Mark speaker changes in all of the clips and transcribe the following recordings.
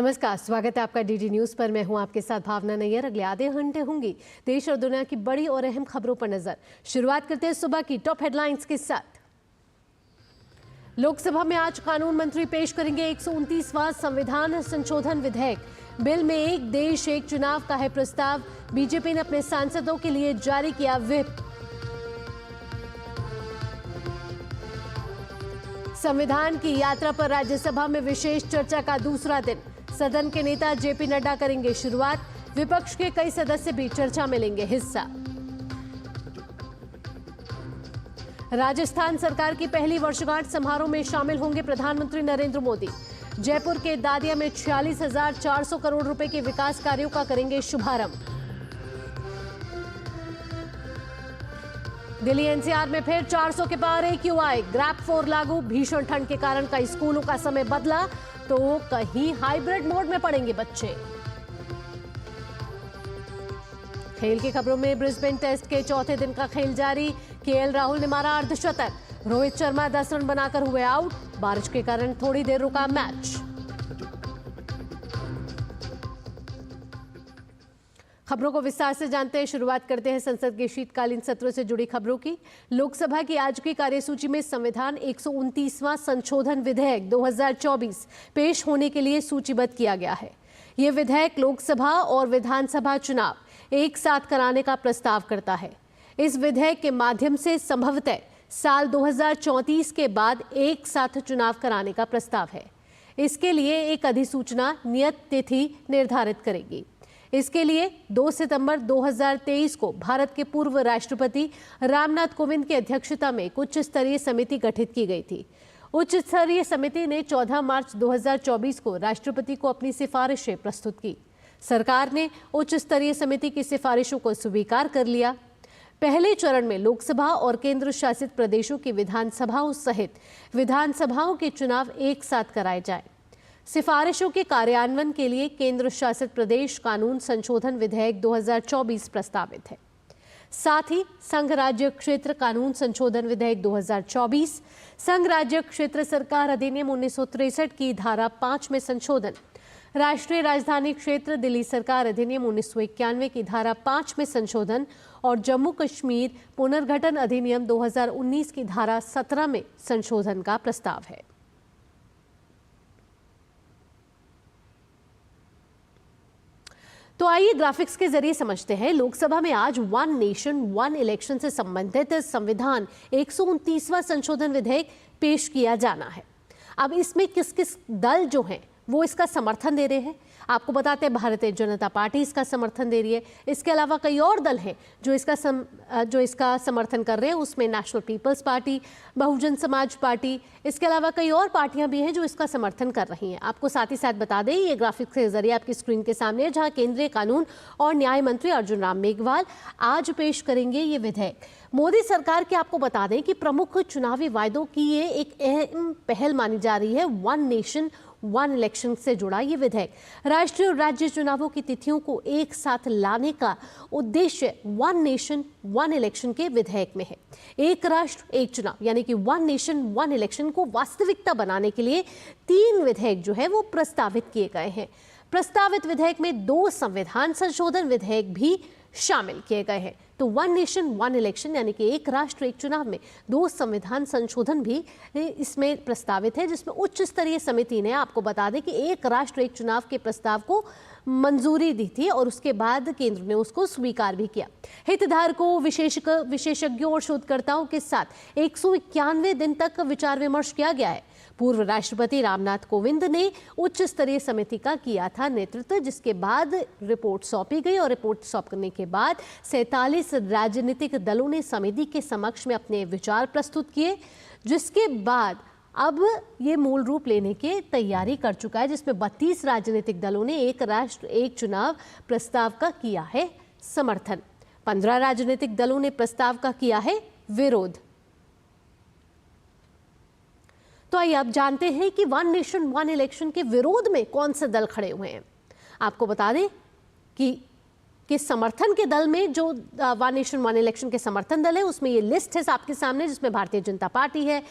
Speaker 1: नमस्कार, स्वागत है आपका डीडी न्यूज पर। मैं हूं आपके साथ भावना नैयर। अगले आधे घंटे होंगी देश और दुनिया की बड़ी और अहम खबरों पर नजर। शुरुआत करते हैं सुबह की टॉप हेडलाइंस के साथ। लोकसभा में आज कानून मंत्री पेश करेंगे 129वां संविधान संशोधन विधेयक। बिल में एक देश एक चुनाव का है प्रस्ताव। बीजेपी ने अपने सांसदों के लिए जारी किया व्हिप। संविधान की यात्रा पर राज्यसभा में विशेष चर्चा का दूसरा दिन। सदन के नेता जेपी नड्डा करेंगे शुरुआत। विपक्ष के कई सदस्य भी चर्चा में लेंगे हिस्सा। राजस्थान सरकार की पहली वर्षगांठ समारोह में शामिल होंगे प्रधानमंत्री नरेंद्र मोदी। जयपुर के दादिया में 46,400 करोड़ रुपए के विकास कार्यों का करेंगे शुभारंभ। दिल्ली एनसीआर में फिर 400 के पार AQI। ग्रैप 4 लागू। भीषण ठंड के कारण कई स्कूलों का समय बदला तो कहीं हाइब्रिड मोड में पढ़ेंगे बच्चे। खेल की खबरों में ब्रिस्बेन टेस्ट के चौथे दिन का खेल जारी। केएल राहुल ने मारा अर्धशतक। रोहित शर्मा 10 रन बनाकर हुए आउट। बारिश के कारण थोड़ी देर रुका मैच। खबरों को विस्तार से जानते हैं। शुरुआत करते हैं संसद के शीतकालीन सत्र से जुड़ी खबरों की। लोकसभा की आज की कार्यसूची में संविधान 129वां संशोधन विधेयक 2024 पेश होने के लिए सूचीबद्ध किया गया है। यह विधेयक लोकसभा और विधानसभा चुनाव एक साथ कराने का प्रस्ताव करता है। इस विधेयक के माध्यम से संभवतः साल 2034 के बाद एक साथ चुनाव कराने का प्रस्ताव है। इसके लिए एक अधिसूचना नियत तिथि निर्धारित करेगी। इसके लिए 2 सितंबर 2023 को भारत के पूर्व राष्ट्रपति रामनाथ कोविंद की अध्यक्षता में एक उच्च स्तरीय समिति गठित की गई थी। उच्च स्तरीय समिति ने 14 मार्च 2024 को राष्ट्रपति को अपनी सिफारिशें प्रस्तुत की। सरकार ने उच्च स्तरीय समिति की सिफारिशों को स्वीकार कर लिया। पहले चरण में लोकसभा और केंद्र शासित प्रदेशों की विधानसभाओं सहित विधानसभाओं के चुनाव एक साथ कराए जाए। सिफारिशों के कार्यान्वयन के लिए केंद्र शासित प्रदेश कानून संशोधन विधेयक 2024 प्रस्तावित है। साथ ही संघ राज्य क्षेत्र कानून संशोधन विधेयक 2024, संघ राज्य क्षेत्र सरकार अधिनियम 1963 की धारा 5 में संशोधन, राष्ट्रीय राजधानी क्षेत्र दिल्ली सरकार अधिनियम 1991 की धारा 5 में संशोधन और जम्मू कश्मीर पुनर्गठन अधिनियम 2019 की धारा 17 में संशोधन का प्रस्ताव है। तो आइए ग्राफिक्स के जरिए समझते हैं। लोकसभा में आज वन नेशन वन इलेक्शन से संबंधित संविधान 129वां संशोधन विधेयक पेश किया जाना है। अब इसमें किस किस दल जो हैं वो इसका समर्थन दे रहे हैं आपको बताते हैं। भारतीय जनता पार्टी इसका समर्थन दे रही है। इसके अलावा कई और दल हैं जो इसका समर्थन कर रहे हैं। उसमें national peoples party, Bahujan Samaj party, इसके अलावा कई और पार्टियां भी हैं जो इसका समर्थन कर रही हैं। आपको साथ ही साथ बता दें, ये ग्राफिक्स के जरिए आपकी स्क्रीन के सामने है, जहां केंद्रीय कानून और न्याय मंत्री अर्जुन राम मेघवाल आज पेश करेंगे ये विधेयक। मोदी सरकार के आपको बता दें कि प्रमुख चुनावी वायदों की ये एक अहम पहल मानी जा रही है। वन नेशन वन इलेक्शन से जुड़ा ये विधेयक राष्ट्रीय और राज्य चुनावों की तिथियों को एक साथ लाने का उद्देश्य वन नेशन वन इलेक्शन के विधेयक में है। एक राष्ट्र एक चुनाव यानी कि वन नेशन वन इलेक्शन को वास्तविकता बनाने के लिए 3 विधेयक जो है वो प्रस्तावित किए गए हैं। प्रस्तावित विधेयक में 2 संविधान संशोधन विधेयक भी शामिल किए गए हैं। तो वन नेशन वन इलेक्शन यानी कि एक राष्ट्र एक चुनाव में 2 संविधान संशोधन भी इसमें प्रस्तावित है, जिसमें उच्च स्तरीय समिति ने आपको बता दें कि एक राष्ट्र एक चुनाव के प्रस्ताव को मंजूरी दी थी और उसके बाद केंद्र ने उसको स्वीकार भी किया। हितधारकों, विशेषज्ञों और शोधकर्ताओं के साथ 191 दिन तक विचार विमर्श किया गया है। पूर्व राष्ट्रपति रामनाथ कोविंद ने उच्च स्तरीय समिति का किया था नेतृत्व, जिसके बाद रिपोर्ट सौंपी गई और रिपोर्ट सौंपने के बाद 47 राजनीतिक दलों ने समिति के समक्ष में अपने विचार प्रस्तुत किए, जिसके बाद अब ये मूल रूप लेने की तैयारी कर चुका है, जिसमें 32 राजनीतिक दलों ने एक राष्ट्र एक चुनाव प्रस्ताव का किया है समर्थन। 15 राजनीतिक दलों ने प्रस्ताव का किया है विरोध। तो आइए अब जानते हैं कि वन नेशन वन इलेक्शन के विरोध में कौन से दल खड़े हुए हैं। आपको बता दें कि समर्थन के दल में जो वन नेशन वन इलेक्शन के समर्थन दल है उसमें ये लिस्ट है आपके सामने, जिसमें भारतीय जनता पार्टी है,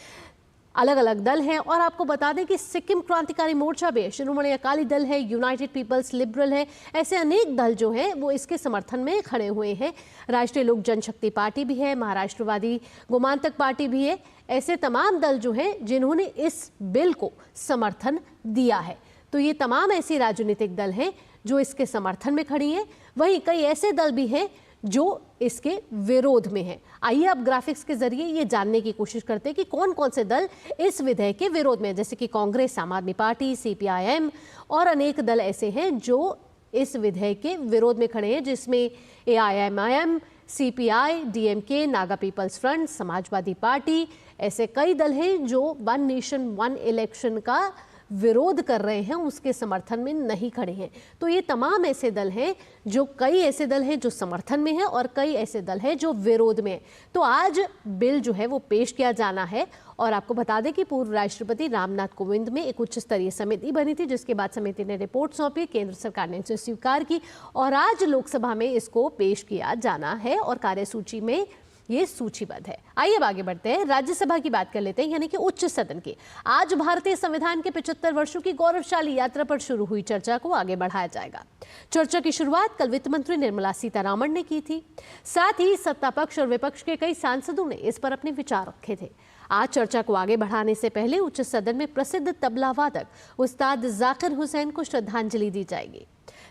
Speaker 1: अलग अलग दल हैं और आपको बता दें कि सिक्किम क्रांतिकारी मोर्चा भी है, शिरोमणि अकाली दल है, यूनाइटेड पीपल्स लिबरल है, ऐसे अनेक दल जो हैं वो इसके समर्थन में खड़े हुए हैं। राष्ट्रीय लोक जनशक्ति पार्टी भी है, महाराष्ट्रवादी गोमांतक पार्टी भी है। ऐसे तमाम दल जो हैं जिन्होंने इस बिल को समर्थन दिया है। तो ये तमाम ऐसी राजनीतिक दल हैं जो इसके समर्थन में खड़ी हैं। वहीं कई ऐसे दल भी हैं जो इसके विरोध में है। आइए अब ग्राफिक्स के जरिए ये जानने की कोशिश करते हैं कि कौन कौन से दल इस विधेयक के विरोध में है, जैसे कि कांग्रेस, आम आदमी पार्टी, CPIM और अनेक दल ऐसे हैं जो इस विधेयक के विरोध में खड़े हैं, जिसमें AIMIM, CPI, DMK, Naga Peoples Front, Samajwadi Party, ऐसे कई दल हैं जो वन नेशन वन इलेक्शन का विरोध कर रहे हैं, उसके समर्थन में नहीं खड़े हैं। तो ये तमाम ऐसे दल हैं जो कई ऐसे दल हैं जो समर्थन में हैं और कई ऐसे दल हैं जो विरोध में हैं। तो आज बिल जो है वो पेश किया जाना है और आपको बता दें कि पूर्व राष्ट्रपति रामनाथ कोविंद में एक उच्च स्तरीय समिति बनी थी, जिसके बाद समिति ने रिपोर्ट सौंपी, केंद्र सरकार ने इसे स्वीकार की और आज लोकसभा में इसको पेश किया जाना है और कार्यसूची में ये सूचीबद्ध है। आइए अब आगे बढ़ते हैं, राज्यसभा की बात कर लेते हैं, यानी कि उच्च सदन की। आज भारतीय संविधान के 75 वर्षों की गौरवशाली यात्रा पर शुरू हुई चर्चा को आगे बढ़ाया जाएगा। चर्चा की शुरुआत कल वित्त मंत्री निर्मला सीतारामन ने की थी। साथ ही सत्ता पक्ष और विपक्ष के कई सांसदों ने इस पर अपने विचार रखे थे। आज चर्चा को आगे बढ़ाने से पहले उच्च सदन में प्रसिद्ध तबला वादक उस्ताद जाकिर हुसैन को श्रद्धांजलि दी जाएगी।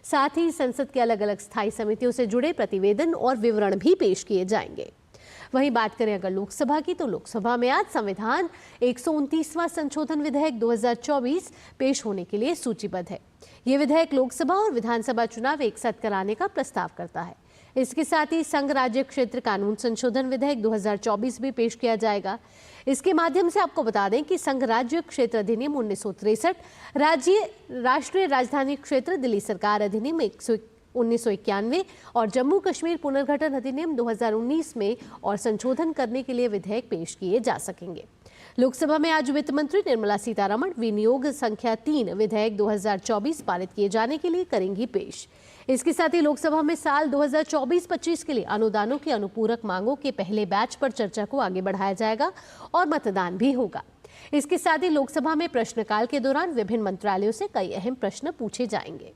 Speaker 1: साथ ही संसद के अलग अलग स्थायी समितियों से जुड़े प्रतिवेदन और विवरण भी पेश किए जाएंगे। वहीं बात करें अगर लोकसभा की, तो लोकसभा में आज संविधान 129वां संशोधन विधेयक 2024 पेश होने के लिए सूचीबद्ध है। ये विधेयक लोकसभा और विधानसभा चुनाव एक साथ कराने का प्रस्ताव करता है। इसके साथ ही संघ राज्य क्षेत्र कानून संशोधन विधेयक 2024 भी पेश किया जाएगा। इसके माध्यम से आपको बता दें कि संघ राज्य क्षेत्र अधिनियम 1963, राष्ट्रीय राजधानी क्षेत्र दिल्ली सरकार अधिनियम 1991 और जम्मू कश्मीर पुनर्गठन अधिनियम 2019 में और संशोधन करने के लिए विधेयक पेश किए जा सकेंगे। लोकसभा में आज वित्त मंत्री निर्मला सीतारमण विनियोग संख्या 3 विधेयक 2024 पारित किए जाने के लिए करेंगी पेश। इसके साथ ही लोकसभा में साल 2024-25 के लिए अनुदानों की अनुपूरक मांगों के पहले बैच पर चर्चा को आगे बढ़ाया जाएगा और मतदान भी होगा। इसके साथ ही लोकसभा में प्रश्नकाल के दौरान विभिन्न मंत्रालयों से कई अहम प्रश्न पूछे जाएंगे।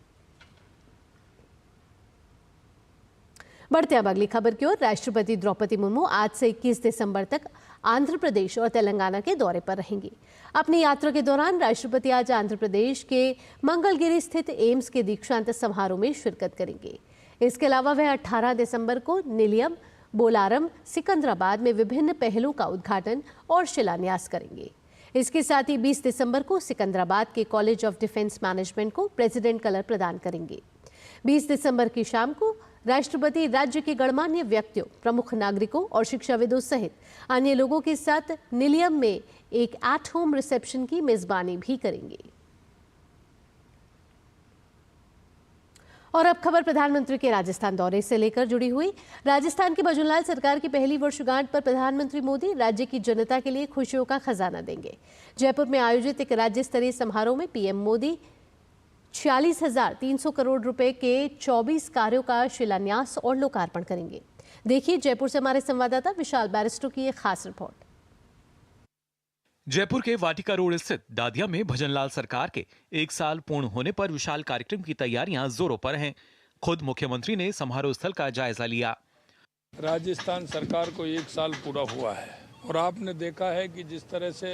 Speaker 1: बढ़ते अब अगली खबर की ओर। राष्ट्रपति द्रौपदी मुर्मू आज से 21 दिसंबर तक आंध्र प्रदेश और तेलंगाना के दौरे पर रहेंगी। अपनी यात्रा के दौरान राष्ट्रपति आज आंध्र प्रदेश के मंगलगिरी स्थित एम्स के दीक्षांत समारोह में शिरकत करेंगे। इसके अलावा वह 18 दिसंबर को निलियम, बोलारम, सिकंदराबाद में विभिन्न पहलों का उद्घाटन और शिलान्यास करेंगे। इसके साथ ही 20 दिसंबर को सिकंदराबाद के कॉलेज ऑफ डिफेंस मैनेजमेंट को प्रेसिडेंट कलर प्रदान करेंगे। 20 दिसंबर की शाम को राष्ट्रपति राज्य के गणमान्य व्यक्तियों, प्रमुख नागरिकों और शिक्षाविदों सहित अन्य लोगों के साथ निलियम में एक एट होम रिसेप्शन की मेजबानी भी करेंगे। और अब खबर प्रधानमंत्री के राजस्थान दौरे से लेकर जुड़ी हुई। राजस्थान की भजनलाल सरकार की पहली वर्षगांठ पर प्रधानमंत्री मोदी राज्य की जनता के लिए खुशियों का खजाना देंगे। जयपुर में आयोजित एक राज्य स्तरीय समारोह में पीएम मोदी 46,300 करोड़ रुपए के 24 कार्यों का शिलान्यास और लोकार्पण करेंगे। देखिए जयपुर से हमारे संवाददाता विशाल बैरिस्टो की एक खास रिपोर्ट।
Speaker 2: जयपुर के वाटिका रोड स्थित दादिया में भजनलाल सरकार के 1 साल पूर्ण होने पर विशाल कार्यक्रम की तैयारियां जोरों पर हैं। खुद मुख्यमंत्री ने समारोह स्थल का जायजा लिया।
Speaker 3: राजस्थान सरकार को 1 साल पूरा हुआ है और आपने देखा है कि जिस तरह से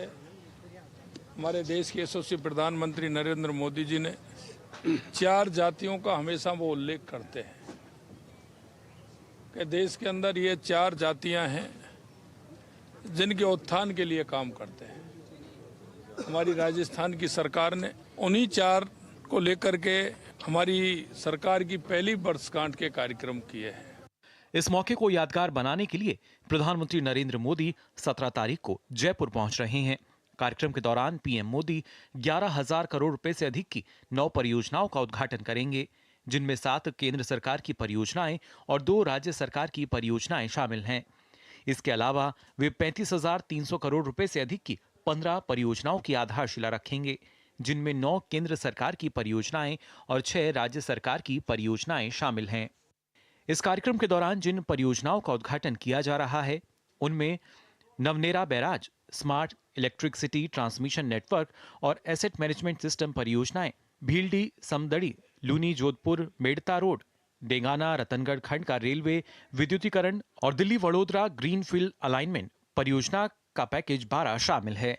Speaker 3: हमारे देश के यशस्वी प्रधानमंत्री नरेंद्र मोदी जी ने 4 जातियों का हमेशा वो उल्लेख करते हैं कि देश के अंदर ये 4 जातियां हैं जिनके उत्थान के लिए काम करते हैं। हमारी राजस्थान की सरकार ने उन्हीं 4 को लेकर के हमारी सरकार की पहली वर्षगांठ के कार्यक्रम किए हैं।
Speaker 2: इस मौके को यादगार बनाने के लिए प्रधानमंत्री नरेंद्र मोदी 17 तारीख को जयपुर पहुंच रहे हैं। कार्यक्रम के दौरान पीएम मोदी 11,000 करोड़ रुपए से अधिक की 9 परियोजनाओं का उद्घाटन करेंगे, जिनमें 7 केंद्र सरकार की परियोजनाएं और 2 राज्य सरकार की परियोजनाएं शामिल हैं। इसके अलावा वे 35,300 करोड़ रुपए से अधिक की 15 परियोजनाओं की आधारशिला रखेंगे, जिनमें 9 केंद्र सरकार की परियोजनाएं और 6 राज्य सरकार की परियोजनाएं शामिल हैं। इस कार्यक्रम के दौरान जिन परियोजनाओं का उद्घाटन किया जा रहा है, उनमें Navnera barrage, smart electricity transmission network और एसेट मैनेजमेंट सिस्टम परियोजनाएं भीलडी समदड़ी लूनी जोधपुर मेड़ता रोड डेंगाना रतनगढ़ खंड का रेलवे विद्युतीकरण और दिल्ली वडोदरा ग्रीनफील्ड अलाइनमेंट परियोजना का पैकेज 12 शामिल है।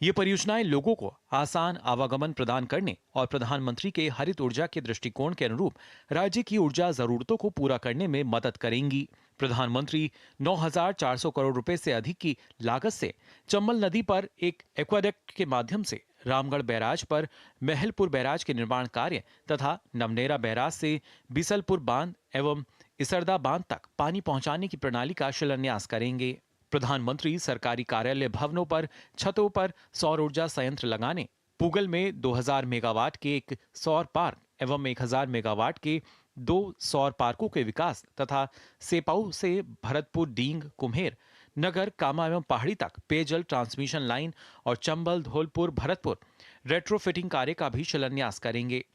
Speaker 2: ये परियोजनाएं लोगों को आसान आवागमन प्रदान करने और प्रधानमंत्री के हरित ऊर्जा के दृष्टिकोण के अनुरूप राज्य की ऊर्जा जरूरतों को पूरा करने में मदद करेंगी। प्रधानमंत्री 9,400 करोड़ रुपए से अधिक की लागत से चंबल नदी पर एक एक्वाडक्ट के माध्यम से रामगढ़ बैराज पर महलपुर बैराज के निर्माण कार्य तथा नमनेरा बैराज से बिसलपुर बांध एवं इसरदा बांध तक पानी पहुंचाने की प्रणाली का शिलान्यास करेंगे। प्रधानमंत्री सरकारी कार्यालय भवनों पर छतों पर सौर ऊर्जा संयंत्र लगाने, पूगल में 2000 मेगावाट के एक सौर पार्क एवं 1000 मेगावाट के 2 सौर पार्कों के विकास तथा सेपाऊ से भरतपुर डींग कुम्हेर नगर कामा एवं पहाड़ी तक पेयजल ट्रांसमिशन लाइन और चंबल धौलपुर भरतपुर रेट्रोफिटिंग कार्य का भी शिलान्यास करेंगे।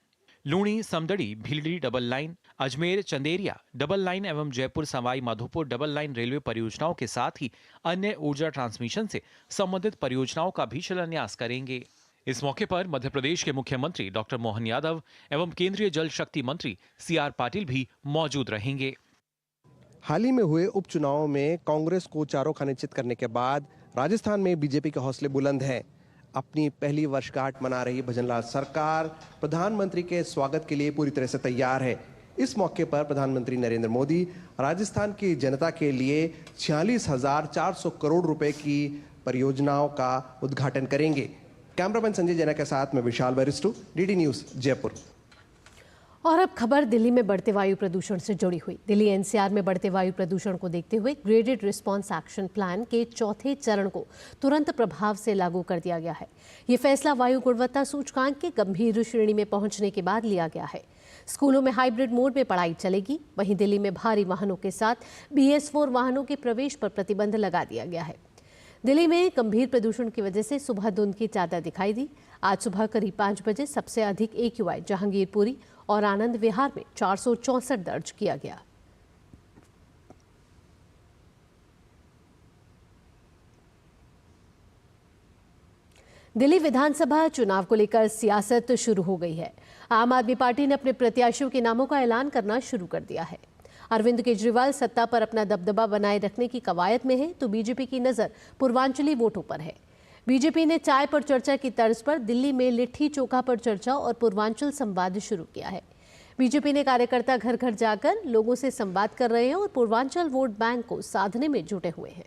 Speaker 2: Luni Samdari Bhildi double line, Ajmer Chanderia double line एवं Jaipur Sawai Madhopur double line railway परियोजनाओं के साथ ही अन्य ऊर्जा ट्रांसमिशन से संबंधित परियोजनाओं का भी शिलान्यास करेंगे। इस मौके पर मध्य प्रदेश के मुख्यमंत्री डॉक्टर मोहन यादव एवं केंद्रीय जल शक्ति मंत्री CR पाटिल भी मौजूद रहेंगे।
Speaker 4: हाल ही में हुए उपचुनाव में कांग्रेस को चारों खाने चित करने के बाद राजस्थान में बीजेपी के हौसले बुलंद हैं। अपनी पहली वर्षगांठ मना रही भजनलाल सरकार प्रधानमंत्री के स्वागत के लिए पूरी तरह से तैयार है। इस मौके पर प्रधानमंत्री नरेंद्र मोदी राजस्थान की जनता के लिए 46,400 करोड़ रुपए की परियोजनाओं का उद्घाटन करेंगे। कैमरामैन संजय जैना के साथ में विशाल वरिष्ठु, DD न्यूज जयपुर।
Speaker 1: और अब खबर दिल्ली में बढ़ते वायु प्रदूषण से जुड़ी हुई। दिल्ली NCR में बढ़ते वायु प्रदूषण को देखते हुए ग्रेडेड रिस्पांस एक्शन प्लान के चौथे चरण को तुरंत प्रभाव से लागू कर दिया गया है। ये फैसला वायु गुणवत्ता सूचकांक के गंभीर श्रेणी में पहुंचने के बाद लिया गया है। स्कूलों में हाइब्रिड मोड में पढ़ाई चलेगी। वहीं दिल्ली में भारी वाहनों के साथ BS4 वाहनों के प्रवेश पर प्रतिबंध लगा दिया गया है। दिल्ली में गंभीर प्रदूषण की वजह से सुबह धुंध की चादर दिखाई दी। आज सुबह करीब 5 बजे सबसे अधिक AQI जहांगीरपुरी और आनंद विहार में 464 दर्ज किया गया। दिल्ली विधानसभा चुनाव को लेकर सियासत शुरू हो गई है। आम आदमी पार्टी ने अपने प्रत्याशियों के नामों का ऐलान करना शुरू कर दिया है। अरविंद केजरीवाल सत्ता पर अपना दबदबा बनाए रखने की कवायद में है तो बीजेपी की नजर पूर्वांचली वोटों पर है। बीजेपी ने चाय पर चर्चा की तर्ज पर दिल्ली में लिट्टी चोखा पर चर्चा और पूर्वांचल संवाद शुरू किया है। बीजेपी ने कार्यकर्ता घर घर जाकर लोगों से संवाद कर रहे हैं और पूर्वांचल वोट बैंक को साधने में जुटे हुए हैं।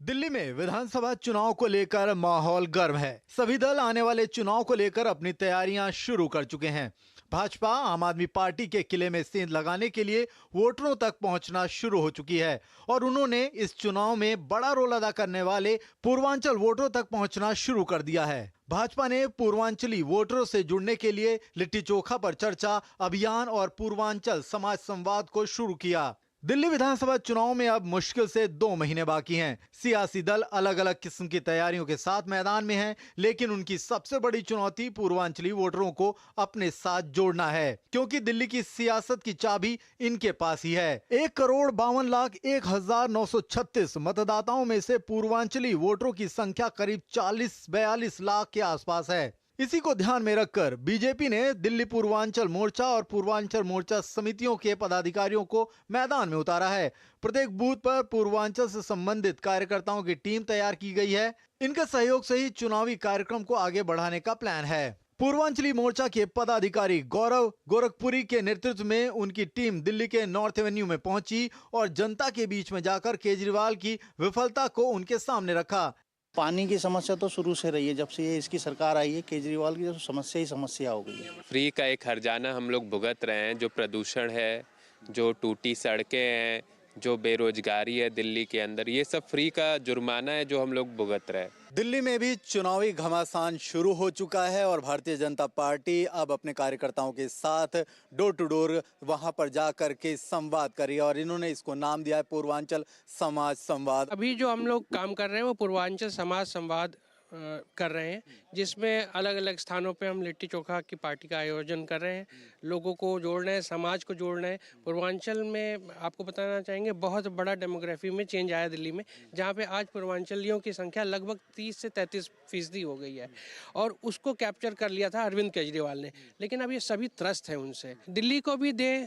Speaker 5: दिल्ली में विधानसभा चुनाव को लेकर माहौल गर्म है। सभी दल आने वाले चुनाव को लेकर अपनी तैयारियां शुरू कर चुके हैं। भाजपा आम आदमी पार्टी के किले में सेंध लगाने के लिए वोटरों तक पहुंचना शुरू हो चुकी है और उन्होंने इस चुनाव में बड़ा रोल अदा करने वाले पूर्वांचल वोटरों तक पहुंचना शुरू कर दिया है। भाजपा ने पूर्वांचली वोटरों से जुड़ने के लिए लिट्टी चोखा पर चर्चा अभियान और पूर्वांचल समाज संवाद को शुरू किया। दिल्ली विधानसभा चुनाव में अब मुश्किल से 2 महीने बाकी हैं। सियासी दल अलग अलग किस्म की तैयारियों के साथ मैदान में हैं, लेकिन उनकी सबसे बड़ी चुनौती पूर्वांचली वोटरों को अपने साथ जोड़ना है, क्योंकि दिल्ली की सियासत की चाबी इनके पास ही है। 1,52,01,936 मतदाताओं में से पूर्वांचली वोटरों की संख्या करीब 40-42 लाख के आसपास है। इसी को ध्यान में रखकर बीजेपी ने दिल्ली पूर्वांचल मोर्चा और पूर्वांचल मोर्चा समितियों के पदाधिकारियों को मैदान में उतारा है। प्रत्येक बूथ पर पूर्वांचल से संबंधित कार्यकर्ताओं की टीम तैयार की गई है। इनके सहयोग से ही चुनावी कार्यक्रम को आगे बढ़ाने का प्लान है। पूर्वांचली मोर्चा के पदाधिकारी गौरव गोरखपुरी के नेतृत्व में उनकी टीम दिल्ली के नॉर्थ एवेन्यू में पहुंची और जनता के बीच में जाकर केजरीवाल की विफलता को उनके सामने रखा।
Speaker 6: पानी की समस्या तो शुरू से रही है, जब से ये इसकी सरकार आई है केजरीवाल की, तो समस्या ही समस्या हो गई है।
Speaker 7: फ्री का एक हर्जाना हम लोग भुगत रहे हैं। जो प्रदूषण है, जो टूटी सड़कें हैं, जो बेरोजगारी है दिल्ली के अंदर, ये सब फ्री का जुर्माना है जो हम लोग भुगत रहे हैं।
Speaker 5: दिल्ली में भी चुनावी घमासान शुरू हो चुका है और भारतीय जनता पार्टी अब अपने कार्यकर्ताओं के साथ डोर टू डोर वहां पर जा करके संवाद करी और इन्होंने इसको नाम दिया है पूर्वांचल समाज संवाद।
Speaker 8: अभी जो हम लोग काम कर रहे हैं वो पूर्वांचल समाज संवाद कर रहे हैं, जिसमें अलग अलग स्थानों पे हम लिट्टी चोखा की पार्टी का आयोजन कर रहे हैं। लोगों को जोड़ रहे हैं, समाज को जोड़ रहे हैं। पूर्वांचल में आपको बताना चाहेंगे बहुत बड़ा डेमोग्राफी में चेंज आया दिल्ली में, जहाँ पे आज पूर्वांचलियों की संख्या लगभग 30 से 33% हो गई है और उसको कैप्चर कर लिया था अरविंद केजरीवाल ने। लेकिन अब ये सभी त्रस्त हैं उनसे। दिल्ली को भी दे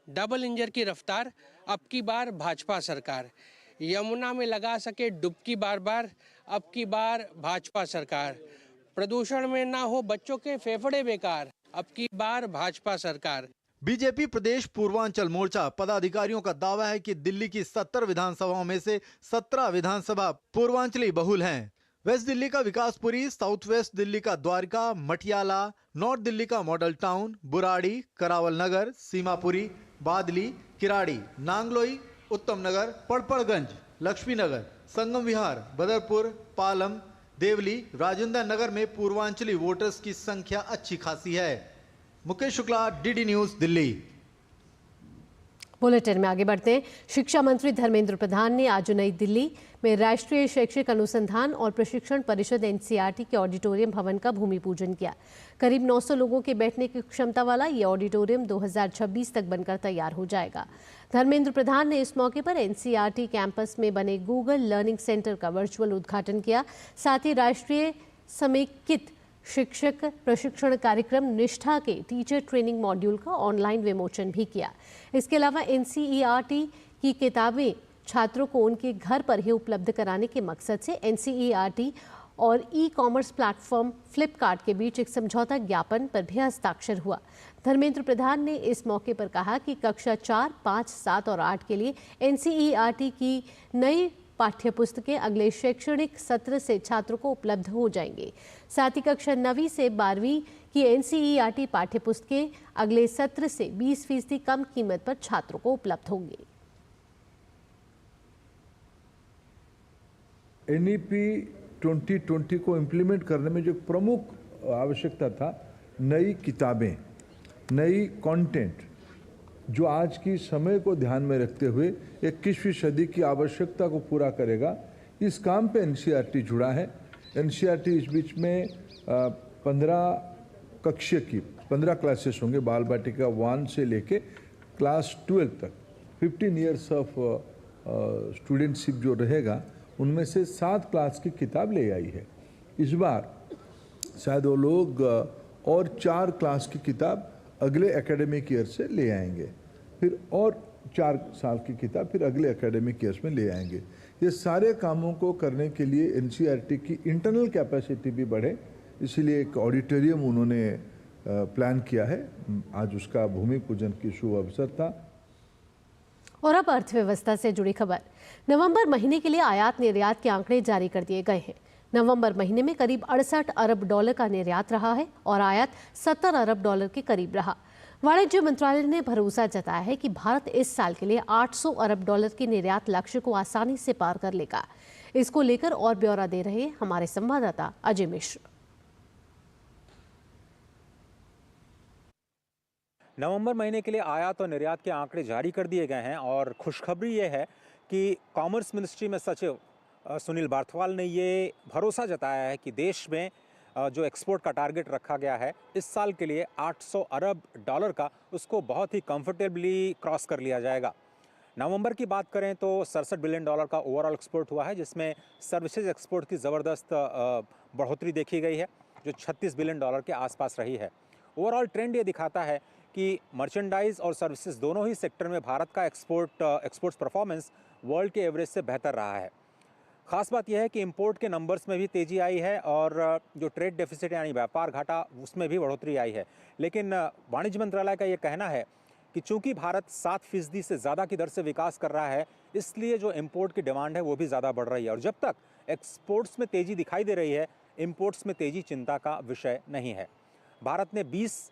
Speaker 8: डबल इंजन की रफ्तार, अब की बार भाजपा सरकार। यमुना में लगा सके डुबकी बार बार, अब की बार भाजपा सरकार। प्रदूषण में ना हो बच्चों के फेफड़े बेकार, अब की बार भाजपा सरकार।
Speaker 5: बीजेपी प्रदेश पूर्वांचल मोर्चा पदाधिकारियों का दावा है कि दिल्ली की 70 विधानसभाओं में से 17 विधानसभा पूर्वांचली बहुल हैं। वेस्ट दिल्ली का विकासपुरी, साउथ वेस्ट दिल्ली का द्वारका, मटियाला, नॉर्थ दिल्ली का मॉडल टाउन, बुराड़ी, करावल नगर, सीमापुरी, बादली, किराड़ी, नांगलोई, उत्तम नगर, पड़पड़गंज, लक्ष्मी नगर, संगम विहार, बदरपुर, पालम, देवली, राजेंद्र नगर में पूर्वांचली वोटर्स की संख्या अच्छी खासी है। Mukesh Shukla, DD news, Delhi.
Speaker 1: Bulletin में आगे बढ़ते हैं। शिक्षा मंत्री धर्मेंद्र प्रधान ने आज नई दिल्ली में राष्ट्रीय शैक्षिक अनुसंधान और प्रशिक्षण परिषद एनसीईआरटी के ऑडिटोरियम भवन का भूमि पूजन किया। करीब 900 लोगों के बैठने की क्षमता वाला ये ऑडिटोरियम 2026 तक बनकर तैयार हो जाएगा। धर्मेंद्र प्रधान ने इस मौके पर एनसीईआरटी कैंपस में बने गूगल लर्निंग सेंटर का वर्चुअल उद्घाटन किया। साथ ही राष्ट्रीय समेकित शिक्षक प्रशिक्षण कार्यक्रम निष्ठा के टीचर ट्रेनिंग मॉड्यूल का ऑनलाइन विमोचन भी किया। इसके अलावा एनसीईआरटी की किताबें छात्रों को उनके घर पर ही उपलब्ध कराने के मकसद से एनसीईआरटी और ई-कॉमर्स प्लेटफॉर्म फ्लिपकार्ट के बीच एक समझौता ज्ञापन पर भी हस्ताक्षर हुआ। धर्मेंद्र प्रधान ने इस मौके पर कहा कि कक्षा 4, 5, 7 और 8 के लिए एनसीईआरटी की नई पाठ्य पुस्तकें अगले शैक्षणिक सत्र से छात्रों को उपलब्ध हो जाएंगे। साथ ही कक्षा 9वीं से 12वीं की एनसीईआरटी पाठ्य पुस्तकें अगले सत्र से 20% कम कीमत पर छात्रों को उपलब्ध होंगी।
Speaker 9: एनईपी 2020 को इम्प्लीमेंट करने में जो प्रमुख आवश्यकता था, नई किताबें, नई कंटेंट, जो आज की समय को ध्यान में रखते हुए 21वीं सदी की आवश्यकता को पूरा करेगा। इस काम पे एनसीईआरटी जुड़ा है। एनसीईआरटी इस बीच में 15 कक्षा की 15 क्लासेस होंगे, बाल बाटिका 1 से लेके क्लास 12 तक। 15 ईयर्स ऑफ स्टूडेंटशिप जो रहेगा, उनमें से 7 क्लास की किताब ले आई है। इस बार शायद वो लोग और 4 क्लास की किताब अगले एकेडमिक ईयर से ले आएंगे, फिर और 4 साल की किताब फिर अगले एकेडमिक ईयर्स में ले आएंगे। ये सारे कामों को करने के लिए एनसीईआरटी की इंटरनल कैपेसिटी भी बढ़े, इसीलिए एक ऑडिटोरियम उन्होंने प्लान किया है। आज उसका भूमि पूजन की शुभ अवसर था।
Speaker 1: और अब अर्थव्यवस्था से जुड़ी खबर। नवंबर महीने के लिए आयात निर्यात के आंकड़े जारी कर दिए गए हैं। नवंबर महीने में करीब 68 अरब डॉलर का निर्यात रहा है और आयात 70 अरब डॉलर के करीब रहा। वाणिज्य मंत्रालय ने भरोसा जताया है कि भारत इस साल के लिए 800 अरब डॉलर के निर्यात लक्ष्य को आसानी से पार कर लेगा। इसको लेकर और ब्यौरा दे रहे हैं हमारे संवाददाता अजय मिश्र।
Speaker 10: नवंबर महीने के लिए आयात और निर्यात के आंकड़े जारी कर दिए गए हैं और खुशखबरी ये है कि कॉमर्स मिनिस्ट्री में सचिव सुनील बार्थवाल ने ये भरोसा जताया है कि देश में जो एक्सपोर्ट का टारगेट रखा गया है इस साल के लिए 800 अरब डॉलर का, उसको बहुत ही कंफर्टेबली क्रॉस कर लिया जाएगा। नवंबर की बात करें तो 67 बिलियन डॉलर का ओवरऑल एक्सपोर्ट हुआ है, जिसमें सर्विसेज एक्सपोर्ट की ज़बरदस्त बढ़ोतरी देखी गई है जो 36 बिलियन डॉलर के आसपास रही है। ओवरऑल ट्रेंड ये दिखाता है कि मर्चेंडाइज और सर्विसेज दोनों ही सेक्टर में भारत का एक्सपोर्ट्स परफॉर्मेंस वर्ल्ड के एवरेज से बेहतर रहा है। खास बात यह है कि इंपोर्ट के नंबर्स में भी तेज़ी आई है और जो ट्रेड डेफिसिट यानी व्यापार घाटा उसमें भी बढ़ोतरी आई है। लेकिन वाणिज्य मंत्रालय का ये कहना है कि चूंकि भारत 7% से ज़्यादा की दर से विकास कर रहा है, इसलिए जो इंपोर्ट की डिमांड है वो भी ज़्यादा बढ़ रही है। और जब तक एक्सपोर्ट्स में तेज़ी दिखाई दे रही है, इंपोर्ट्स में तेज़ी चिंता का विषय नहीं है। भारत ने 20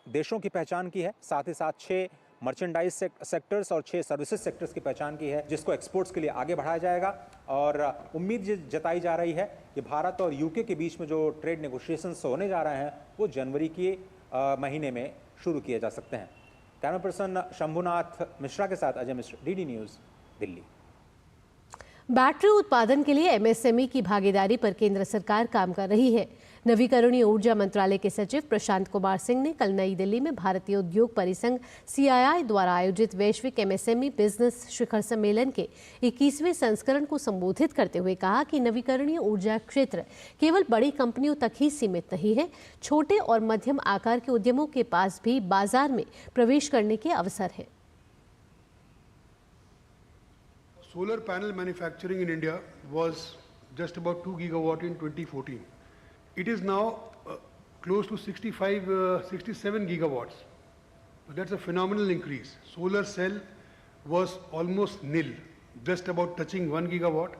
Speaker 10: देशों की पहचान की है, साथ ही साथ 6 मर्चेंडाइज सेक्टर्स और 6 सर्विसेज सेक्टर्स की पहचान की है, जिसको एक्सपोर्ट्स के लिए आगे बढ़ाया जाएगा। और उम्मीद जताई जा रही है कि भारत और यूके के बीच में जो ट्रेड नेगोशिएशंस होने जा रहे हैं वो जनवरी के महीने में शुरू किए जा सकते हैं। कैमरा पर्सन शंभुनाथ मिश्रा के साथ Ajay Mishra, DD news, Delhi.
Speaker 1: Battery उत्पादन के लिए एमएसएमई की भागीदारी पर केंद्र सरकार काम कर रही है। नवीकरणीय ऊर्जा मंत्रालय के सचिव प्रशांत कुमार सिंह ने कल नई दिल्ली में भारतीय उद्योग परिसंघ CII द्वारा आयोजित वैश्विक एमएसएमई बिजनेस शिखर सम्मेलन के 21वें संस्करण को संबोधित करते हुए कहा कि नवीकरणीय ऊर्जा क्षेत्र केवल बड़ी कंपनियों तक ही सीमित नहीं है, छोटे और मध्यम आकार के उद्यमों के पास भी बाजार में प्रवेश करने के अवसर है।
Speaker 11: Solar panel manufacturing in India was just about 2 gigawatt in 2014. It is now close to 67 gigawatts. That's a phenomenal increase. Solar cell was almost nil, just about touching 1 gigawatt.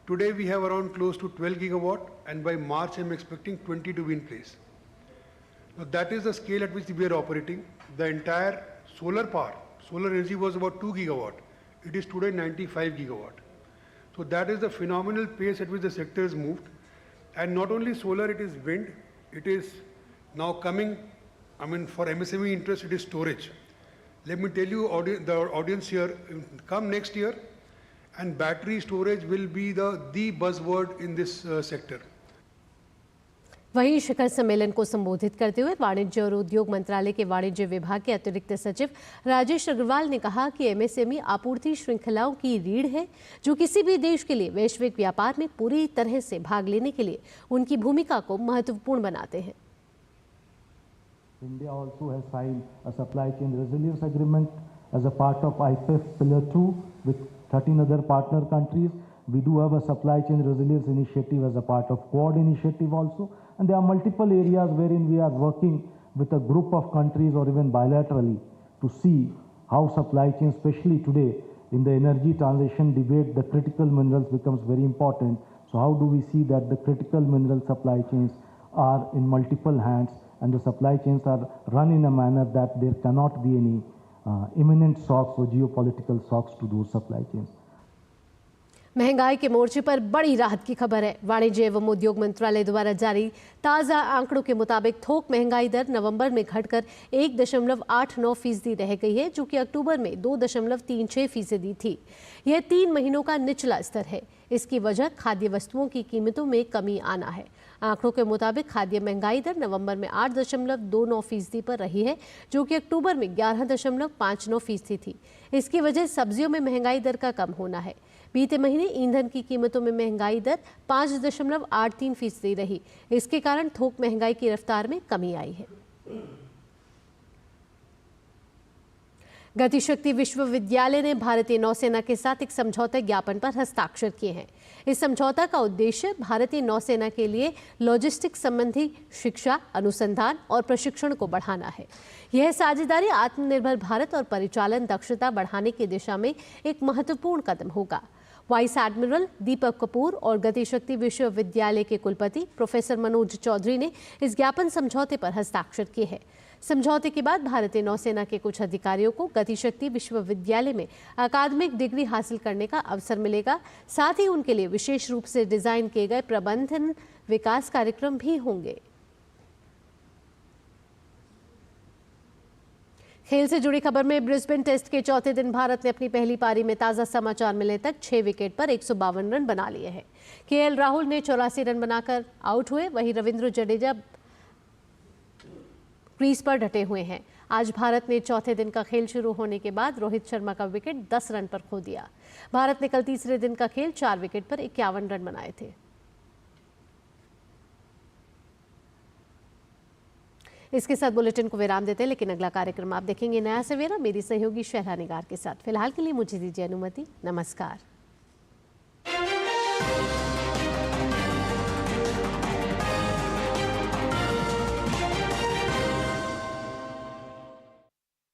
Speaker 11: Today we have around close to 12 gigawatt, and by March I'm expecting 20 to be in place. Now that is the scale at which we are operating. The entire solar power, solar energy was about 2 gigawatt. It is today 95 gigawatt. So that is the phenomenal pace at which the sector has moved. And not only solar, it is wind. It is now coming, for MSME interest, it is storage. Let me tell you, the audience here, come next year, and battery storage will be the buzzword in this sector.
Speaker 1: वहीं शिखर सम्मेलन को संबोधित करते हुए वाणिज्य और उद्योग मंत्रालय के वाणिज्य विभाग के अतिरिक्त सचिव राजेश अग्रवाल ने कहा कि एमएसएमई आपूर्ति श्रृंखलाओं की रीढ़ है, जो किसी भी देश के लिए वैश्विक व्यापार में पूरी तरह से भाग लेने के लिए उनकी भूमिका को महत्वपूर्ण बनाते हैं।
Speaker 12: India also has signed a supply chain resilience agreement as a part of IPEF Pillar 2 with 13 other partner countries. We do have a supply chain resilience initiative as a part of Quad initiative also. And there are multiple areas wherein we are working with a group of countries or even bilaterally to see how supply chain, especially today in the energy transition debate, the critical minerals becomes very important. So how do we see that the critical mineral supply chains are in multiple hands and the supply chains are run in a manner that there cannot be any imminent shocks or geopolitical shocks to those supply chains.
Speaker 1: महंगाई के मोर्चे पर बड़ी राहत की खबर है। वाणिज्य एवं उद्योग मंत्रालय द्वारा जारी ताज़ा आंकड़ों के मुताबिक थोक महंगाई दर नवंबर में घटकर 1.89% रह गई है, जो कि अक्टूबर में 2.36% थी। यह 3 महीनों का निचला स्तर है। इसकी वजह खाद्य वस्तुओं की कीमतों में कमी आना है। आंकड़ों के मुताबिक खाद्य महंगाई दर नवंबर में 8.29% पर रही है, जो कि अक्टूबर में 11.59% थी। इसकी वजह सब्जियों में महंगाई दर का कम होना है। बीते महीने ईंधन की कीमतों में महंगाई दर 5.83% रही। इसके कारण थोक महंगाई की रफ्तार में कमी आई है। गतिशक्ति विश्वविद्यालय ने भारतीय नौसेना के साथ एक समझौता ज्ञापन पर हस्ताक्षर किए हैं। इस समझौता का उद्देश्य भारतीय नौसेना के लिए लॉजिस्टिक्स संबंधी शिक्षा, अनुसंधान और प्रशिक्षण को बढ़ाना है। यह साझेदारी आत्मनिर्भर भारत और परिचालन दक्षता बढ़ाने की दिशा में एक महत्वपूर्ण कदम होगा। वाइस एडमिरल दीपक कपूर और गतिशक्ति विश्वविद्यालय के कुलपति प्रोफेसर मनोज चौधरी ने इस ज्ञापन समझौते पर हस्ताक्षर किए हैं। समझौते के बाद भारतीय नौसेना के कुछ अधिकारियों को गतिशक्ति विश्वविद्यालय में अकादमिक डिग्री हासिल करने का अवसर मिलेगा। साथ ही उनके लिए विशेष रूप से डिजाइन किए गए प्रबंधन विकास कार्यक्रम भी होंगे। खेल से जुड़ी खबर में ब्रिस्बेन टेस्ट के चौथे दिन भारत ने अपनी पहली पारी में ताज़ा समाचार मिलने तक 6 विकेट पर 152 रन बना लिए हैं। केएल राहुल ने 84 रन बनाकर आउट हुए, वहीं रविंद्र जडेजा क्रीज पर डटे हुए हैं। आज भारत ने चौथे दिन का खेल शुरू होने के बाद रोहित शर्मा का विकेट 10 रन पर खो दिया। भारत ने कल तीसरे दिन का खेल 4 विकेट पर 51 रन बनाए थे। इसके साथ बुलेटिन को विराम देते हैं, लेकिन अगला कार्यक्रम आप देखेंगे नया सवेरा मेरी सहयोगी शहरा निगार के साथ। फिलहाल के लिए मुझे दीजिए अनुमति। नमस्कार।